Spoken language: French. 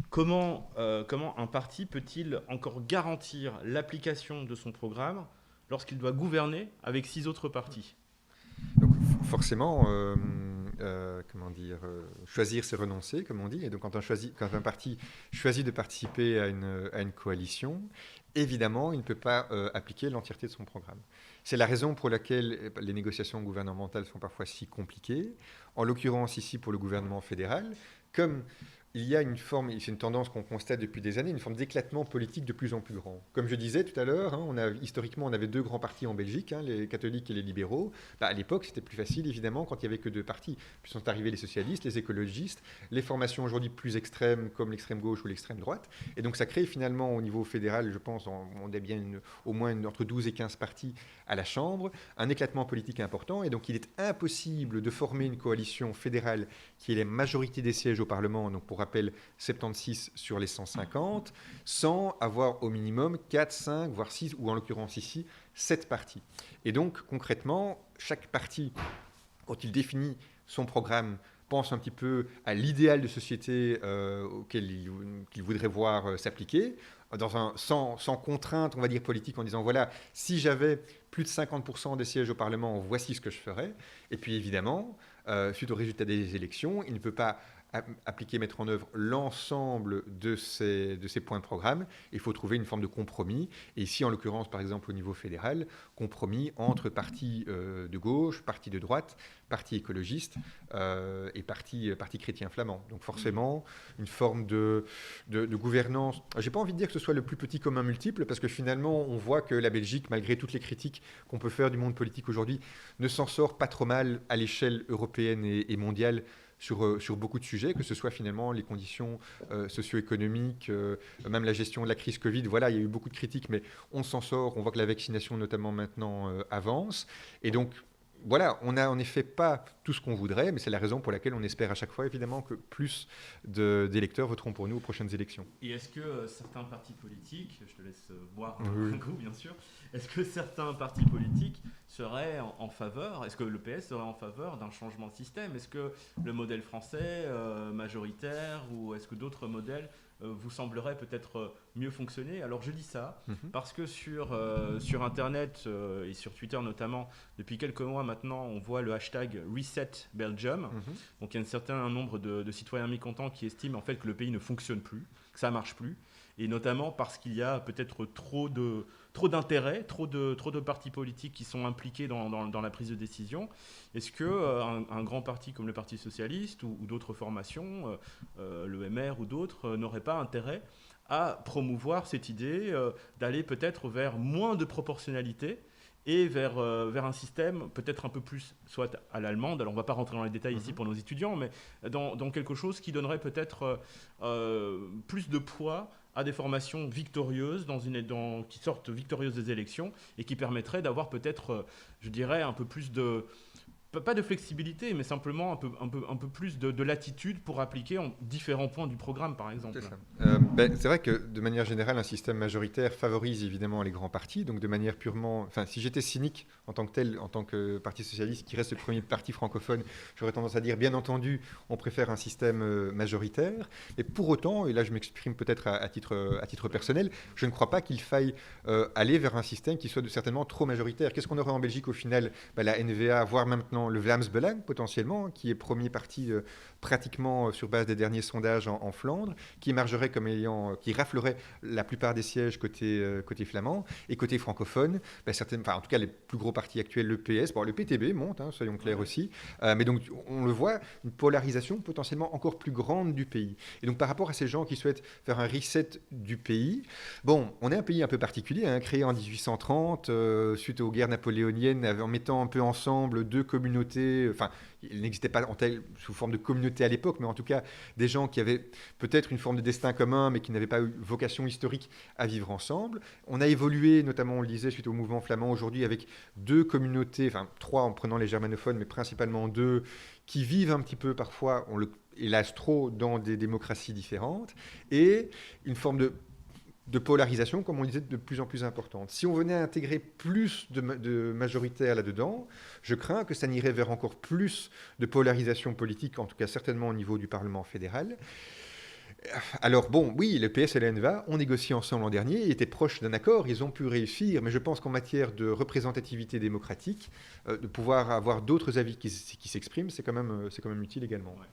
Comment un parti peut-il encore garantir l'application de son programme lorsqu'il doit gouverner avec 6 autres partis? Donc forcément, comment dire, choisir c'est renoncer, comme on dit. Et donc quand un parti choisit de participer à une coalition, évidemment, il ne peut pas appliquer l'entièreté de son programme. C'est la raison pour laquelle les négociations gouvernementales sont parfois si compliquées. En l'occurrence ici pour le gouvernement fédéral, comme il y a une forme, et c'est une tendance qu'on constate depuis des années, une forme d'éclatement politique de plus en plus grand. Comme je disais tout à l'heure, historiquement, on avait deux grands partis en Belgique, les catholiques et les libéraux. À l'époque, c'était plus facile, évidemment, quand il n'y avait que deux partis. Puis sont arrivés les socialistes, les écologistes, les formations aujourd'hui plus extrêmes, comme l'extrême gauche ou l'extrême droite. Et donc, ça crée finalement, au niveau fédéral, je pense, on est bien au moins entre 12 et 15 partis à la Chambre, un éclatement politique important. Et donc, il est impossible de former une coalition fédérale qui ait la majorité des sièges au Parlement, donc pour rappel 76 sur les 150, sans avoir au minimum 4, 5, voire 6, ou en l'occurrence ici, 7 partis. Et donc, concrètement, chaque parti, quand il définit son programme, pense un petit peu à l'idéal de société auquel qu'il voudrait voir s'appliquer, sans contrainte, on va dire, politique, en disant, voilà, si j'avais plus de 50% des sièges au Parlement, voici ce que je ferais. Et puis, évidemment, suite au résultat des élections, il ne peut pas appliquer, mettre en œuvre l'ensemble de ces points de programme. Il faut trouver une forme de compromis. Et ici, en l'occurrence, par exemple, au niveau fédéral, compromis entre partis de gauche, partis de droite, partis écologistes et partis chrétiens flamands. Donc forcément, une forme de gouvernance. J'ai pas envie de dire que ce soit le plus petit commun multiple, parce que finalement, on voit que la Belgique, malgré toutes les critiques qu'on peut faire du monde politique aujourd'hui, ne s'en sort pas trop mal à l'échelle européenne et mondiale sur beaucoup de sujets, que ce soit finalement les conditions socio-économiques, même la gestion de la crise Covid. Voilà, il y a eu beaucoup de critiques, mais on s'en sort. On voit que la vaccination, notamment maintenant, avance. Et donc, voilà, on n'a en effet pas tout ce qu'on voudrait, mais c'est la raison pour laquelle on espère à chaque fois, évidemment, que plus d'électeurs voteront pour nous aux prochaines élections. Et est-ce que certains partis politiques, je te laisse boire un Oui. coup bien sûr, est-ce que certains partis politiques seraient en faveur, est-ce que le PS serait en faveur d'un changement de système? Est-ce que le modèle français majoritaire ou est-ce que d'autres modèles vous sembleraient peut-être mieux fonctionner? Alors je dis ça Mhm. parce que sur Internet et sur Twitter notamment, depuis quelques mois maintenant, on voit le hashtag Reset Belgium. Mhm. Donc il y a un certain nombre de citoyens mécontents qui estiment en fait que le pays ne fonctionne plus, que ça marche plus, et notamment parce qu'il y a peut-être trop d'intérêts, trop de partis politiques qui sont impliqués dans la prise de décision. Est-ce que un grand parti comme le Parti socialiste ou d'autres formations, le MR ou d'autres, n'auraient pas intérêt à promouvoir cette idée d'aller peut-être vers moins de proportionnalité et vers un système peut-être un peu plus, soit à l'allemande, alors on ne va pas rentrer dans les détails ici Mhm. pour nos étudiants, mais dans quelque chose qui donnerait peut-être plus de poids à des formations victorieuses, qui sortent victorieuses des élections, et qui permettrait d'avoir peut-être, je dirais, un peu plus de, pas de flexibilité, mais simplement un peu plus de latitude pour appliquer en différents points du programme, par C'est exemple. ça. C'est vrai que de manière générale, un système majoritaire favorise évidemment les grands partis. Donc de manière purement, enfin, si j'étais cynique en tant que tel, en tant que parti socialiste qui reste le premier parti francophone, j'aurais tendance à dire, bien entendu, on préfère un système majoritaire. Et pour autant, et là je m'exprime peut-être à titre personnel, je ne crois pas qu'il faille aller vers un système qui soit certainement trop majoritaire. Qu'est-ce qu'on aurait en Belgique au final? La NVA, voire maintenant le Vlaams Belang potentiellement, qui est premier parti pratiquement sur base des derniers sondages en Flandre, qui émargerait comme ayant, qui raflerait la plupart des sièges côté flamand, et côté francophone, en tout cas les plus gros partis actuels, le PS, bon, le PTB monte, soyons clairs Ouais. aussi, mais donc on le voit, une polarisation potentiellement encore plus grande du pays. Et donc par rapport à ces gens qui souhaitent faire un reset du pays, bon, on est un pays un peu particulier, créé en 1830, suite aux guerres napoléoniennes, en mettant un peu ensemble deux communautés, enfin, il n'existait pas sous forme de communauté à l'époque, mais en tout cas des gens qui avaient peut-être une forme de destin commun, mais qui n'avaient pas eu vocation historique à vivre ensemble. On a évolué, notamment on le disait, suite au mouvement flamand aujourd'hui, avec deux communautés, enfin trois en prenant les germanophones, mais principalement deux, qui vivent un petit peu parfois, hélas trop, dans des démocraties différentes, et une forme de polarisation, comme on disait, de plus en plus importante. Si on venait à intégrer plus de majoritaires là-dedans, je crains que ça n'irait vers encore plus de polarisation politique, en tout cas certainement au niveau du Parlement fédéral. Alors bon, oui, le PS et l'ENVA ont négocié ensemble l'an dernier, ils étaient proches d'un accord, ils ont pu réussir, mais je pense qu'en matière de représentativité démocratique, de pouvoir avoir d'autres avis qui s'expriment, c'est quand même utile également. Ouais.